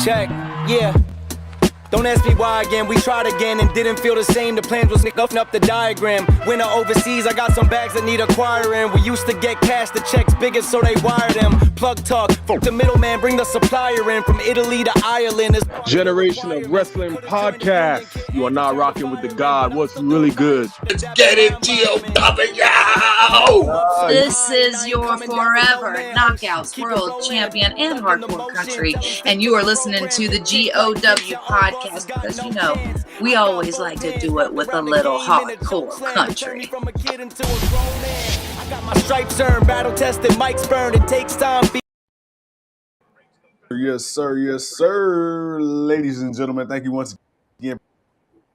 Check, yeah. Don't ask me why again, we tried again and didn't feel the same. The plans was nothing up the diagram. Winter overseas, I got some bags that need acquiring. We used to get cash, the checks bigger so they wire them. Plug talk, fuck the middleman, bring the supplier in. From Italy to Ireland. Generation of Wrestling Podcast. You are not rocking with the God. What's really good? Let's get it, GOW! This is your forever Knockouts World Champion and Hardcore Country, and you are listening to the GOW Podcast because, you know, we always like to do it with a little hardcore country. I got my stripes earned, battle tested, mics burned, it takes time. Yes, sir. Yes, sir. Ladies and gentlemen, thank you once again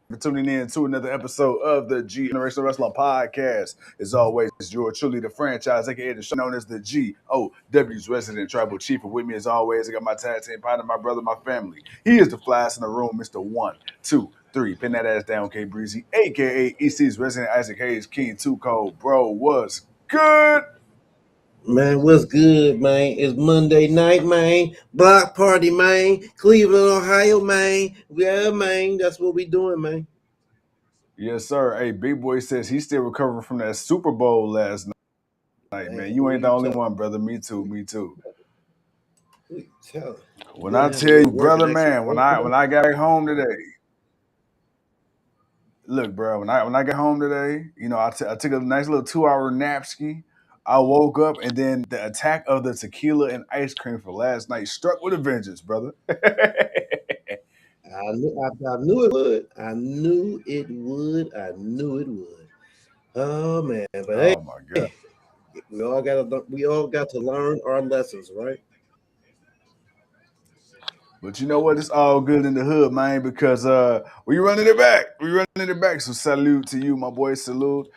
for tuning in to another episode of the Generation Wrestling Podcast. As always, it's yours truly, the franchise, aka the show known as the GOW's resident tribal chief. And with me, as always, I got my tag team partner, my brother, my family. He is the flyest in the room, Mr. 1, 2, 3. Pin that ass down, K Breezy, aka EC's resident Isaac Hayes, King 2 Cold. Bro, what's good? Man, what's good, man? It's Monday night, man. Block party, man. Cleveland, Ohio, man. Yeah, man. That's what we doing, man. Yes, sir. Hey, Big Boy says he's still recovering from that Super Bowl last night, man. You ain't the only one, brother. Me too. When I tell you, brother, man, when I got home today, look, bro, when I got home today, you know, I took a nice little 2-hour nap ski. I woke up and then the attack of the tequila and ice cream for last night struck with a vengeance, brother. I knew it would. I knew it would. Oh man, but hey, my God, we all got to learn our lessons, right? But you know what? It's all good in the hood, man, because we running it back. So salute to you, my boy. Salute.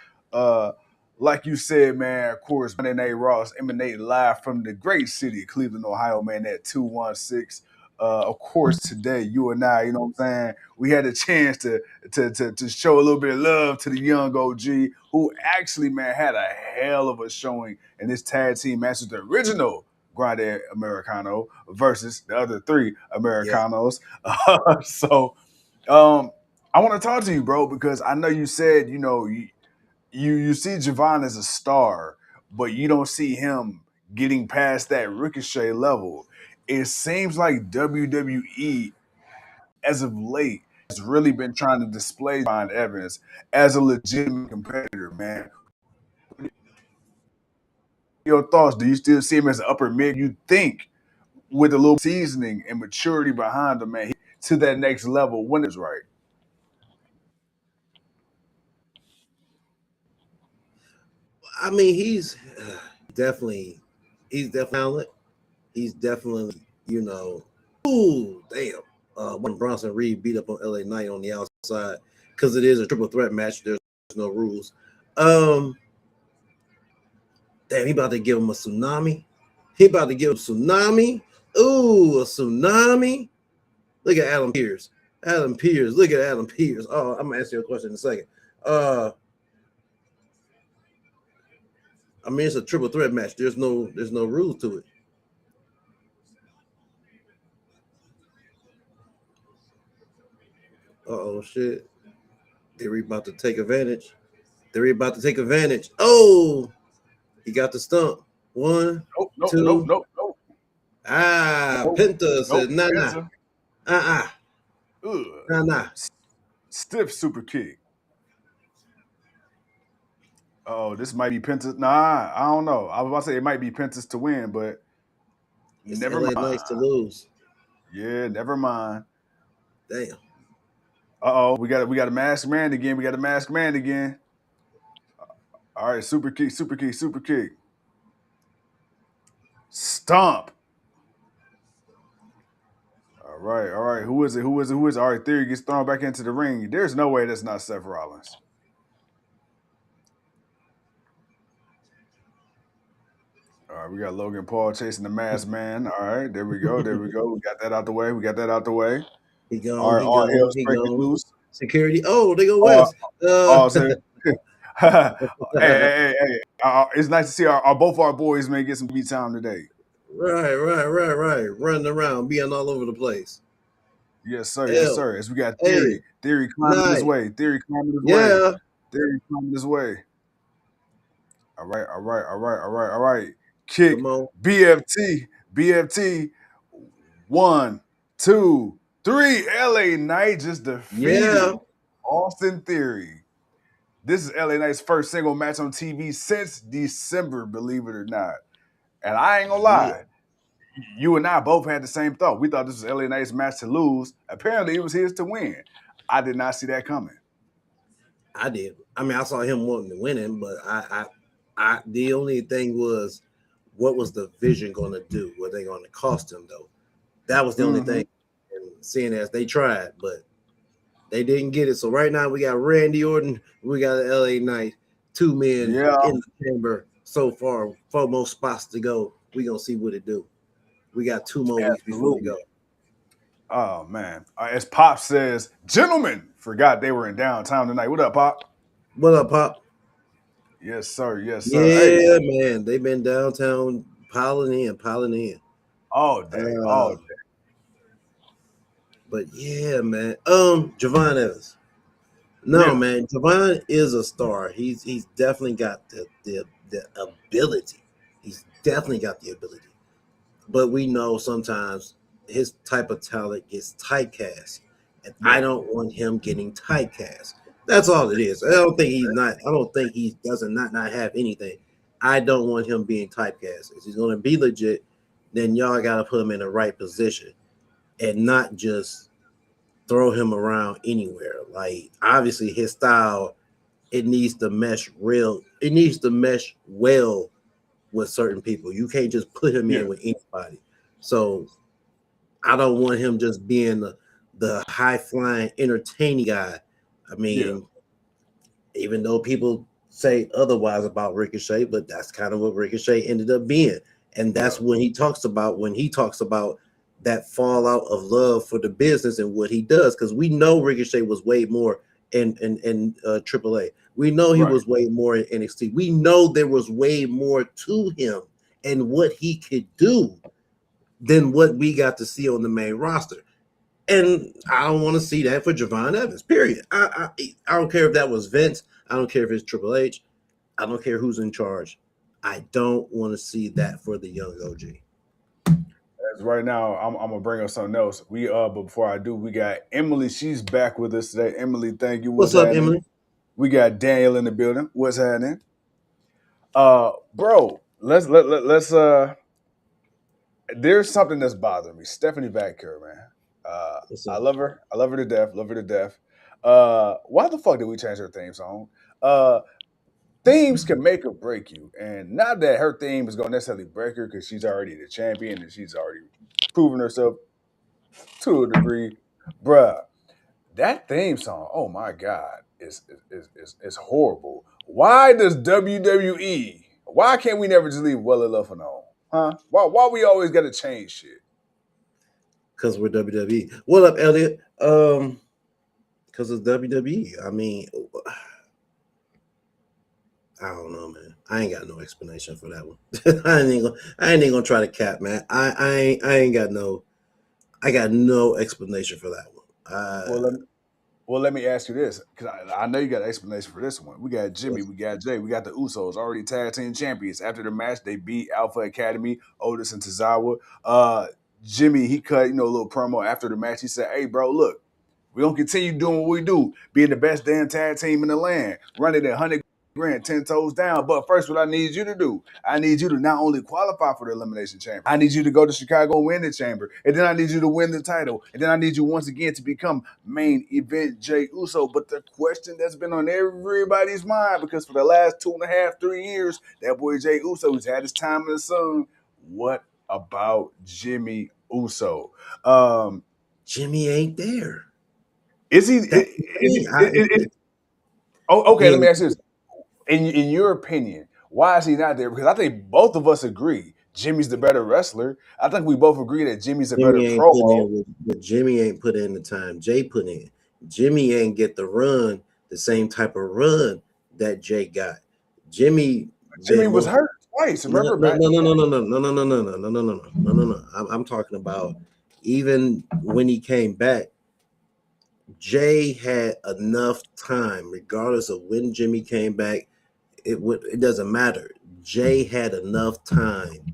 Like you said, man, of course, Monday Night Raw is emanating live from the great city of Cleveland, Ohio, man, at 216. Of course, today, you and I, you know what I'm saying, we had a chance to show a little bit of love to the young OG, who actually, man, had a hell of a showing in this tag team match with the original Grande Americano versus the other 3 Americanos. Yeah. So I want to talk to you, bro, because I know you said, you know, you see Javon as a star, but you don't see him getting past that Ricochet level. It seems like WWE, as of late, has really been trying to display Javon Evans as a legitimate competitor, man. Your thoughts? Do you still see him as an upper mid? You think with a little seasoning and maturity behind him, man, to that next level when it's right? I mean, he's definitely talent. He's definitely, you know, ooh, damn. When Bronson Reed beat up on LA Knight on the outside, because it is a triple threat match, there's no rules. Damn, he about to give him a tsunami. Ooh, a tsunami. Look at Adam Pearce. Look at Adam Pearce. Oh, I'm gonna answer your question in a second. I mean, it's a triple threat match. There's no rules to it. Oh shit. They're about to take advantage. Oh, he got the stump. 1, 2. Nope. Penta said nah. Nah. Stiff super kick. Oh, this might be Penta's. Nah, I don't know. I was about to say it might be Penta's to win, but it's never mind. Nice to lose. Yeah, never mind. Damn. We got a masked man again. All right, super kick. Stomp. All right. Who is it? All right, Theory gets thrown back into the ring. There's no way that's not Seth Rollins. All right, we got Logan Paul chasing the masked man. All right, there we go. We got that out the way. He gone. All hell's breaking loose. Security. Oh, they go west. Hey. It's nice to see our both our boys, man, get some beat time today. Right. Running around, being all over the place. Yes, sir. Yes, Hell, sir. As we got hey, Theory. Theory climbing his night. way. Theory climbing his way. Yeah. Theory climbing his way. All right. Kick Come on. BFT. BFT. 1, 2, 3. LA Knight just Yeah. defeated Austin Theory. This is LA Knight's first single match on TV since December, believe it or not. And I ain't gonna Yeah. lie, you and I both had the same thought. We thought this was LA Knight's match to lose. Apparently, it was his to win. I did not see that coming. I did. I mean, I saw him wanting to win him, but I the only thing was, what was the vision going to do? Were they going to cost him though? That was the only thing. And seeing as they tried, but they didn't get it. So right now we got Randy Orton, we got the LA Knight, 2 men Yeah, in the chamber so far, 4 more spots to go. We gonna see what it do. We got 2 more weeks before we absolutely. go. Oh man, as Pop says, gentlemen, forgot they were in downtown tonight. What up, Pop? What up, Pop? Yes, sir. Yes, sir. Hey, Yeah, man, they've been downtown piling in. all day, all Uh, day. but yeah, man. Javon Evans. No, Yeah, man, Javon is a star. He's definitely got the ability. He's definitely got the ability. But we know sometimes his type of talent gets typecast. And yeah, I don't want him getting typecast. That's all it is. I don't think he doesn't not have anything. I don't want him being typecast. If he's gonna be legit, then y'all gotta put him in the right position and not just throw him around anywhere. Like obviously his style, it needs to mesh well with certain people. You can't just put him yeah, in with anybody. So I don't want him just being the high flying entertaining guy. I yeah. mean, even though people say otherwise about Ricochet, but that's kind of what Ricochet ended up being. And Yeah. that's when he talks about that fallout of love for the business and what he does. Because we know Ricochet was way more in AAA. We know he Right. was way more in NXT. We know there was way more to him and what he could do than what we got to see on the main roster. And I don't want to see that for Javon Evans, period. I don't care if that was Vince. I don't care if it's Triple H. I don't care who's in charge. I don't want to see that for the young OG. As right now, I'm gonna bring up something else. But before I do, we got Emily. She's back with us today. Emily, thank you. What's What's up, happening? Emily? We got Daniel in the building. What's happening? Bro, let's there's something that's bothering me. Stephanie Vancouver, man. What's I up? love her. I love her to death. Love her to death. Why the fuck did we change her theme song? Themes can make or break you, and not that her theme is gonna necessarily break her because she's already the champion and she's already proven herself to a degree, bruh. That theme song, oh my god, is horrible. Why does WWE? Why can't we never just leave well enough alone? Huh? Why we always gotta change shit? Because we're WWE. What up, Elliot? Because it's WWE. I mean, I don't know, man. I ain't got no explanation for that one. I ain't gonna try to cap, man. I ain't got no. I got no explanation for that one. Let me ask you this, because I know you got an explanation for this one. We got Jimmy, What's we got Jay, we got the Usos, already tag team champions. After the match, they beat Alpha Academy, Otis and Tozawa. Jimmy, he cut, a little promo after the match. He said, "Hey, bro, look, we're gonna continue doing what we do, being the best damn tag team in the land, running at 100 grand, 10 toes down. But first, what I need you to do, I need you to not only qualify for the Elimination Chamber, I need you to go to Chicago and win the Chamber, and then I need you to win the title, and then I need you once again to become main event Jay Uso." But the question that's been on everybody's mind, because for the last 2.5, 3 years, that boy Jay Uso has had his time in the sun. What about Jimmy Uso? Jimmy ain't there. Is he? That's the Oh, okay. Let thing. me ask you this: in your opinion, why is he not there? Because I think both of us agree Jimmy's the better wrestler. I think we both agree that Jimmy's a better Jimmy ain't putting promo. in what Jimmy ain't put in the time Jay put in. Jimmy ain't get the same type of run that Jay got. Jimmy Jimmy been was most hurt. twice. No, Remember no, back? no, no, no, no, no, no, no, no, no, no, no, no, no, no, no, no. I'm talking about even when he came back, Jay had enough time, regardless of when Jimmy came back. It doesn't matter. Jay had enough time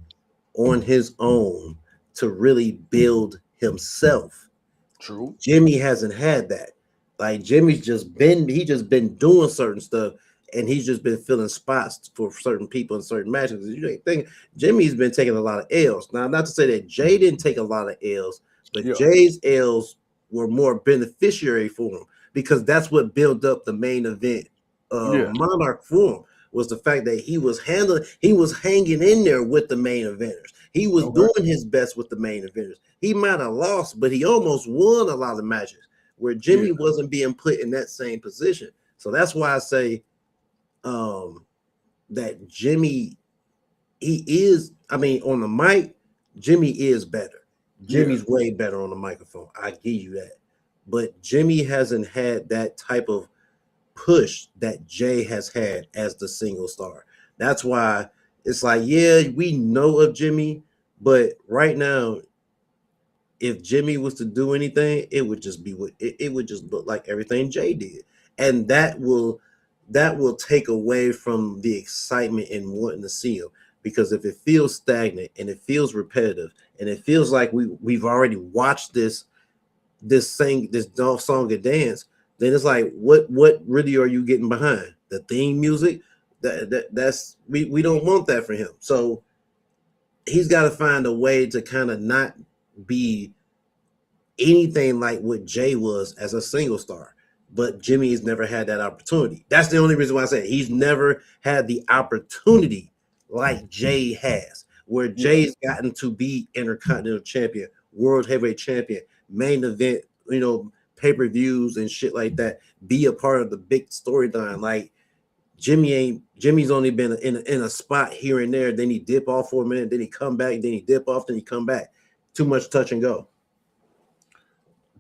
on his own to really build himself. True. Jimmy hasn't had that. Like Jimmy's just been doing certain stuff, and he's just been filling spots for certain people in certain matches. You ain't think Jimmy's been taking a lot of L's. Now, not to say that Jay didn't take a lot of L's, but Yeah. Jay's L's were more beneficiary for him because that's what built up the main event Monarch for him was the fact that he was hanging in there with the main eventers. He was doing his best with the main eventers. He might have lost, but he almost won a lot of matches where Jimmy wasn't being put in that same position. So that's why I say that Jimmy, he is, I mean, on the mic, Jimmy is better. Jimmy's way better on the microphone. I give you that. But Jimmy hasn't had that type of push that Jay has had as the single star. That's why it's like, yeah, we know of Jimmy, but right now, if Jimmy was to do anything, it would just be what it would just look like everything Jay did. And that will take away from the excitement in wanting to see him. Because if it feels stagnant and it feels repetitive and it feels like we've already watched this song and dance, then it's like what really are you getting behind? The theme music? That's we don't want that for him. So he's got to find a way to kind of not be anything like what Jay was as a single star. But Jimmy has never had that opportunity. That's the only reason why I say he's never had the opportunity like Jay has, where Jay's gotten to be Intercontinental Champion, World Heavyweight Champion, main event, pay-per-views and shit like that, be a part of the big storyline. Like Jimmy's only been in a spot here and there, then he dip off for a minute, then he come back, then he dip off, then he come back. Too much touch and go.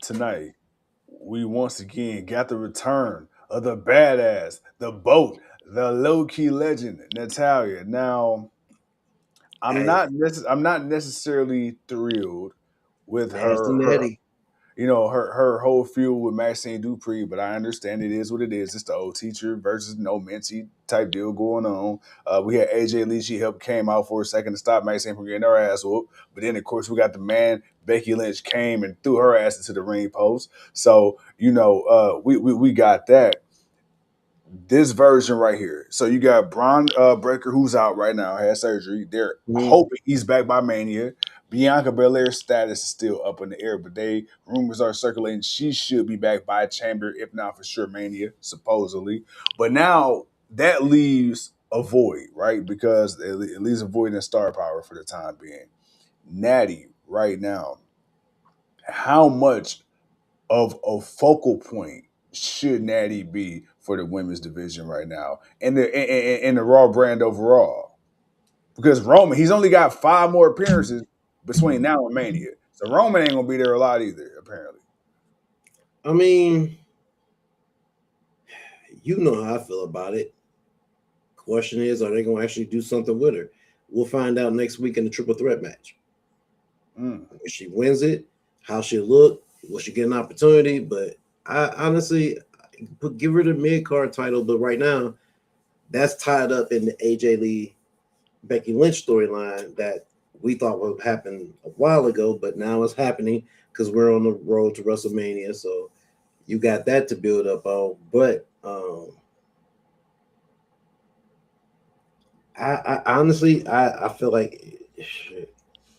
Tonight, we once again got the return of the badass, the boat, the low-key legend, Natalia. Now, I'm not necessarily thrilled with Nasty her Natty. her whole feud with Maxine Dupree, but I understand it is what it is. It's the old teacher versus no mentee type deal going on. We had AJ Lee, she came out for a second to stop Maxine from getting her ass whooped, but then of course we got the man Becky Lynch came and threw her ass into the ring post. So we got that. This version right here. So you got Braun Breaker, who's out right now, had surgery. They're hoping he's back by Mania. Bianca Belair's status is still up in the air, but rumors are circulating she should be back by Chamber, if not for sure Mania, supposedly. But now that leaves a void, right? Because it leaves a void in star power for the time being. Natty, right now, how much of a focal point should Natty be for the women's division right now and the Raw brand overall? Because Roman, he's only got 5 more appearances between now and Mania. So Roman ain't gonna be there a lot either, apparently. I mean, you know how I feel about it. Question is, are they gonna actually do something with her? We'll find out next week in the triple threat match. If she wins it, how she'll look, will she get an opportunity? But I honestly give her the mid card title. But right now, that's tied up in the AJ Lee Becky Lynch storyline that we thought would happen a while ago, but now it's happening because we're on the road to WrestleMania. So you got that to build up on. But I honestly I feel like shit,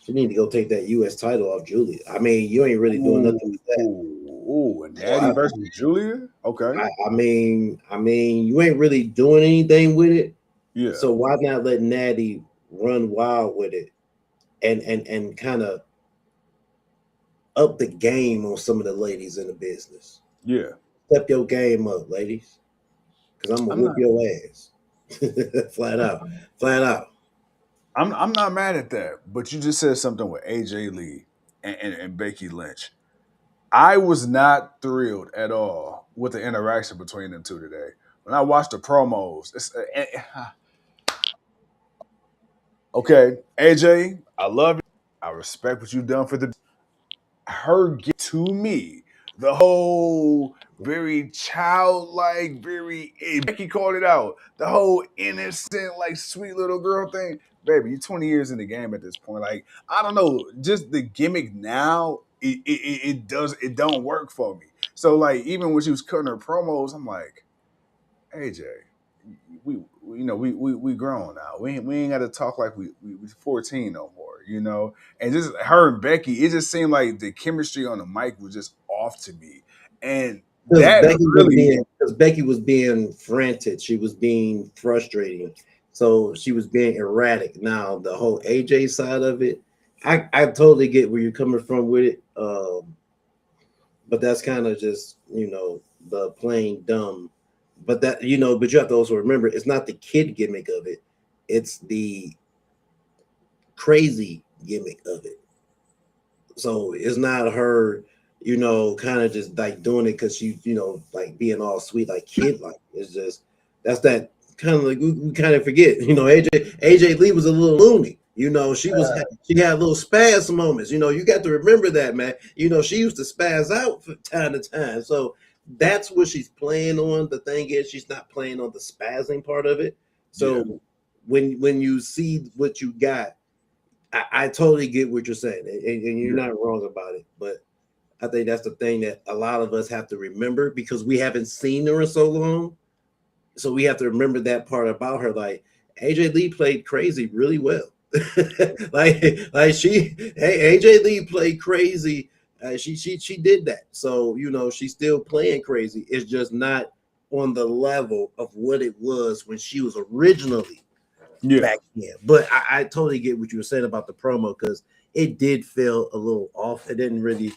you need to go take that U.S. title off Julia. I mean, you ain't really doing nothing with that. Ooh, Natty versus Julia? Okay. I mean, you ain't really doing anything with it. Yeah. So why not let Natty run wild with it and kind of up the game on some of the ladies in the business? Yeah. Step your game up, ladies. Because I'm gonna whoop your ass. Flat out. I'm not mad at that, but you just said something with AJ Lee and Becky Lynch. I was not thrilled at all with the interaction between them two today. When I watched the promos, Okay, AJ, I love it. I respect what you've done for the her get to me. The whole very childlike, very Becky called it out. The whole innocent, like sweet little girl thing. Baby, you're 20 years in the game at this point. Like, I don't know, just the gimmick now, it don't work for me. So like even when she was cutting her promos, I'm like, AJ, we grown now. We ain't got to talk like we 14 no more, you know. And just her and Becky, it just seemed like the chemistry on the mic was just off to me, and Because that really, Becky was being frantic, she was being frustrating, so she was being erratic. Now the whole AJ side of it, I totally get where you're coming from with it, but that's kind of just the plain dumb. But that but you have to also remember it's not the kid gimmick of it, it's the crazy gimmick of it. So it's not her, kind of just like doing it because she, like being all sweet, like kid, like it's just that's that kind of like we kind of forget. AJ Lee was a little loony. She had little spaz moments. You got to remember that, man. She used to spaz out from time to time. So that's what she's playing on. The thing is, she's not playing on the spazzing part of it. So when you see what you got, I totally get what you're saying, and you're not wrong about it. But I think that's the thing that a lot of us have to remember because we haven't seen her in so long. So we have to remember that part about her. Like AJ Lee played crazy really well. AJ Lee played crazy. She did that. So she's still playing crazy. It's just not on the level of what it was when she was originally back then. But I totally get what you were saying about the promo because it did feel a little off. It didn't really.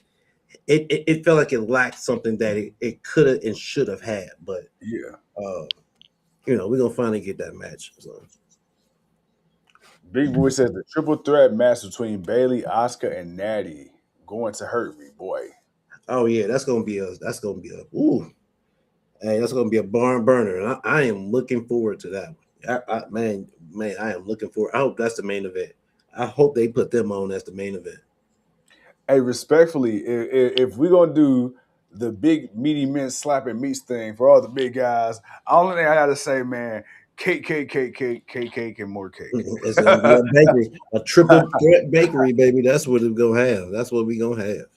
It felt like it lacked something that it could have and should have had. But we're gonna finally get that match. So. Big Boy says the triple threat match between Bailey, Oscar, and Natty going to hurt me, boy. Oh yeah, that's gonna be a ooh. Hey, that's gonna be a barn burner, and I am looking forward to that one. Man, I am looking forward. I hope that's the main event. I hope they put them on as the main event. Hey, respectfully, if we're gonna do the big meaty men slapping meats thing for all the big guys, only thing I gotta say, man, cake, and more cake. It's gonna be a bakery, a triple threat bakery, baby. That's what it's gonna have. That's what we gonna have.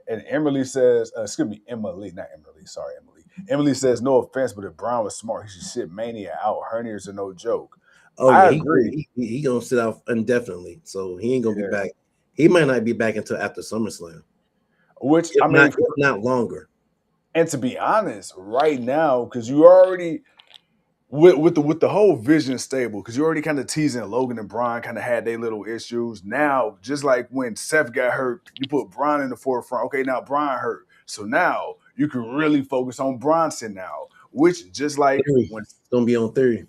And Emily says, excuse me, Emily, not Emily. Sorry, Emily. Emily says, no offense, but if Brown was smart, he should sit Mania out. Hernias are no joke. Oh I yeah, agree. he gonna sit out indefinitely, so he ain't gonna be back. He might not be back until after SummerSlam, which if not longer. And to be honest, right now, because you already with the whole Vision stable, because you're already kind of teasing Logan and Braun kind of had their little issues. Now, just like when Seth got hurt, you put Braun in the forefront. Okay, now Braun hurt, so now you can really focus on Bronson now. Which just like when it's gonna be on Theory.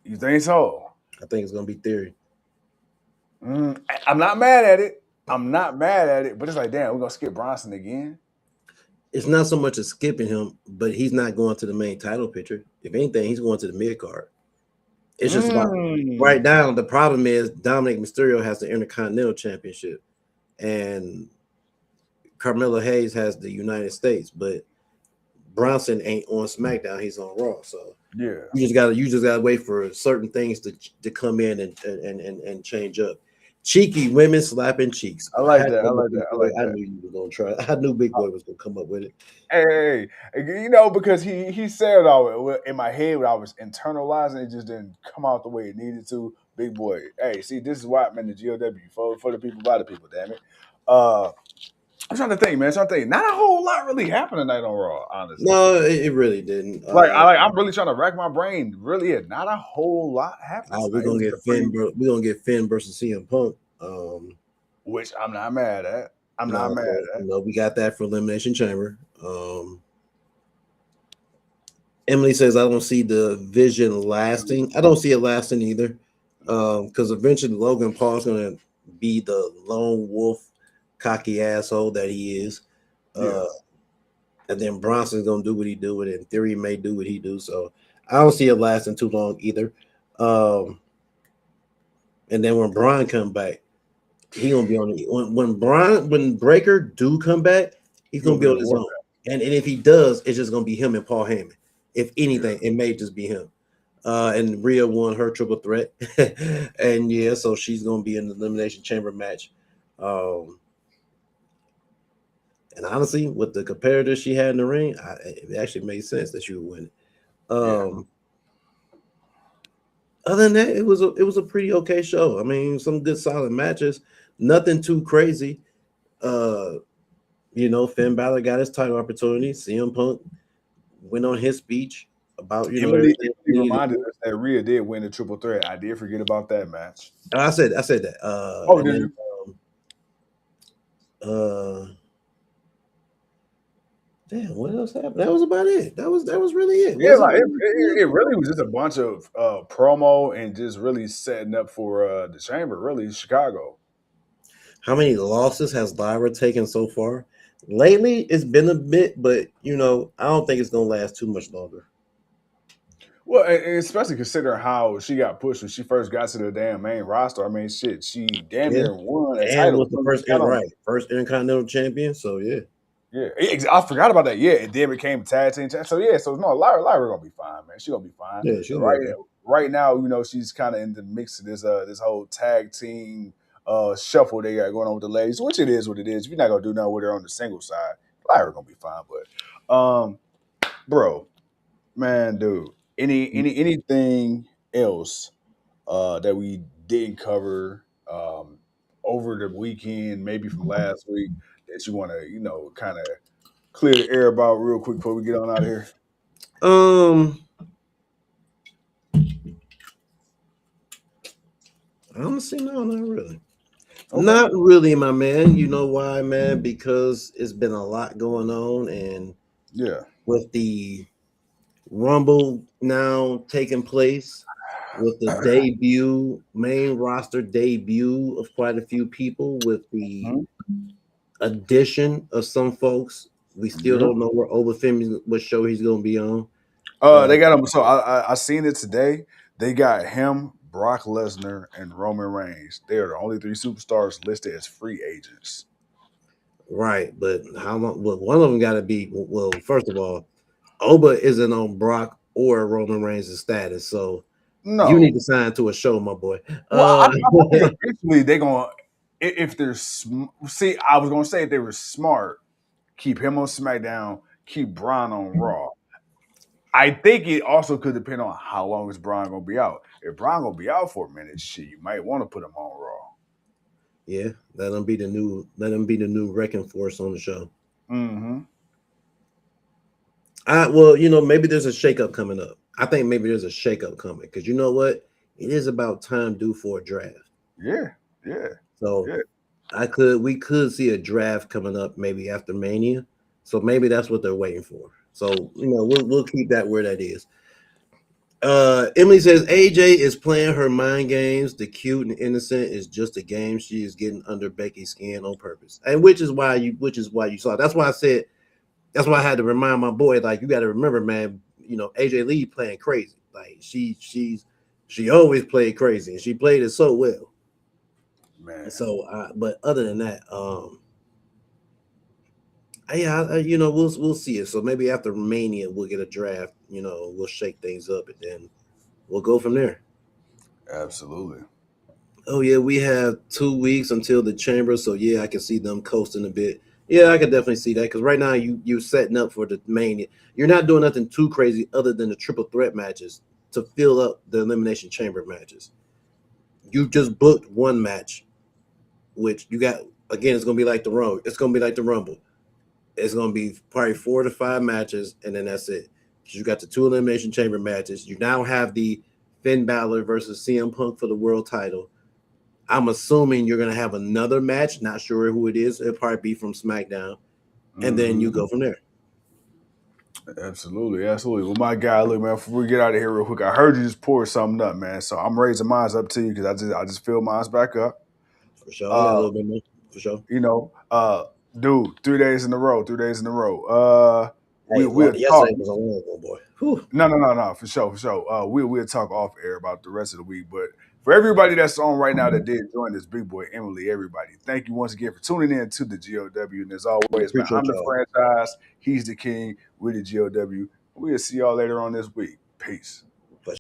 You think so? I think it's gonna be Theory. I'm not mad at it. But it's like, damn, we're gonna skip Bronson again. It's not so much as skipping him, but he's not going to the main title picture. If anything, he's going to the mid card. It's just about right now. The problem is Dominic Mysterio has the Intercontinental Championship, and Carmelo Hayes has the United States, but Bronson ain't on SmackDown. He's on Raw. So you just gotta wait for certain things to come in and change up. Cheeky women slapping cheeks. I like that. I knew you were gonna try. I knew Big Boy was gonna come up with it. Hey, because he said all in my head when I was internalizing, it just didn't come out the way it needed to. Big Boy, hey, see, this is why I'm in the GOW for the people, by the people. Damn it. I'm trying to think, man. Not a whole lot really happened tonight on Raw, honestly. No, it really didn't. I'm really trying to rack my brain. Really, not a whole lot happened. We're gonna get Finn. We're gonna get Finn versus CM Punk, which I'm not mad at. No, we got that for Elimination Chamber. Emily says, "I don't see the Vision lasting. I don't see it lasting either, because eventually Logan Paul's gonna be the lone wolf." Cocky asshole that he is, and then Bronson's gonna do what he do, and in theory may do what he do. So I don't see it lasting too long either. And then when Braun come back, he gonna be on the when Breaker do come back, he's gonna be on his own. And if he does, it's just gonna be him and Paul Heyman. If anything, it may just be him. And Rhea won her triple threat, and yeah, so she's gonna be in the elimination chamber match. And honestly, with the competitors she had in the ring, it actually made sense that she would win it. Other than that, it was a pretty okay show. I mean, some good solid matches, nothing too crazy. Finn Balor got his title opportunity. CM Punk went on his speech about Emily everything. reminded us that Rhea did win the triple threat. I did forget about that match. I said that. Oh, did you? Damn, what else happened? That was about it. That was really it. Yeah, like it really was just a bunch of promo and just really setting up for the chamber, really, Chicago. How many losses has Lyra taken so far? Lately, it's been a bit, but I don't think it's gonna last too much longer. Well, and especially considering how she got pushed when she first got to the damn main roster. I mean, shit, she damn near won a and title. was the first Intercontinental champion. So yeah. Yeah, I forgot about that. Yeah, and then became tag team. So yeah, so no, Lyra gonna be fine, man. She gonna be fine. Yeah, she's right now, she's kind of in the mix of this whole tag team shuffle they got going on with the ladies, which it is what it is. If you're not gonna do nothing with her on the single side, Lyra gonna be fine. But bro, man, dude, anything else that we didn't cover over the weekend, maybe from last week, that you want to, kind of clear the air about real quick before we get on out of here? Honestly, no, not really. Okay. Not really, my man. You know why, man? Because it's been a lot going on, and with the Rumble now taking place, with the main roster debut of quite a few people, with the addition of some folks, we still don't know what show he's going to be on. They got him. So I seen it today. They got him, Brock Lesnar, and Roman Reigns. They are the only 3 superstars listed as free agents. Right, but how long? Well, one of them got to be. Well, first of all, Oba isn't on Brock or Roman Reigns' status, so you need to sign to a show, my boy. Well, I think eventually they're gonna. If they're I was gonna say if they were smart, keep him on SmackDown, keep Braun on Raw. I think it also could depend on how long is Braun gonna be out. If Braun gonna be out for a minute, shit, you might want to put him on Raw. Yeah, let him be the new wrecking force on the show. Mm-hmm. Well, maybe there's a shakeup coming up. I think maybe there's a shakeup coming because you know what? It is about time due for a draft. Yeah. So we could see a draft coming up maybe after Mania. So maybe that's what they're waiting for. So we'll keep that where that is. Emily says AJ is playing her mind games. The cute and innocent is just a game. She is getting under Becky's skin on purpose, and which is why you saw. That's why I said. That's why I had to remind my boy, like, you got to remember, man. AJ Lee playing crazy. Like she always played crazy, and she played it so well. Man. So, but other than that, we'll see it. So maybe after Mania, we'll get a draft. We'll shake things up, and then we'll go from there. Absolutely. Oh yeah, we have 2 weeks until the chamber, so yeah, I can see them coasting a bit. Yeah, I can definitely see that because right now you're setting up for the Mania. You're not doing nothing too crazy other than the triple threat matches to fill up the elimination chamber matches. You just booked one match, which you got again. It's gonna be like the Rumble. It's gonna be like the Rumble. It's gonna be probably 4 to 5 matches, and then that's it. You got the 2 elimination chamber matches. You now have the Finn Balor versus CM Punk for the world title. I'm assuming you're going to have another match. Not sure who it is. It'll probably be from SmackDown. And then you go from there. Absolutely. Well, my guy, look, man, before we get out of here real quick, I heard you just pour something up, man. So I'm raising mine up to you because I just filled mine back up. For sure. A little bit more. For sure. Dude, 3 days in a row. We'll yesterday was a long one, boy. Whew. No, for sure. We'll talk off air about the rest of the week, but For everybody that's on right now that did join us, Big Boy, Emily, everybody, thank you once again for tuning in to the GOW. And as always, man, I'm Appreciate the y'all. franchise. He's the king. We're the GOW. We'll see y'all later on this week. Peace.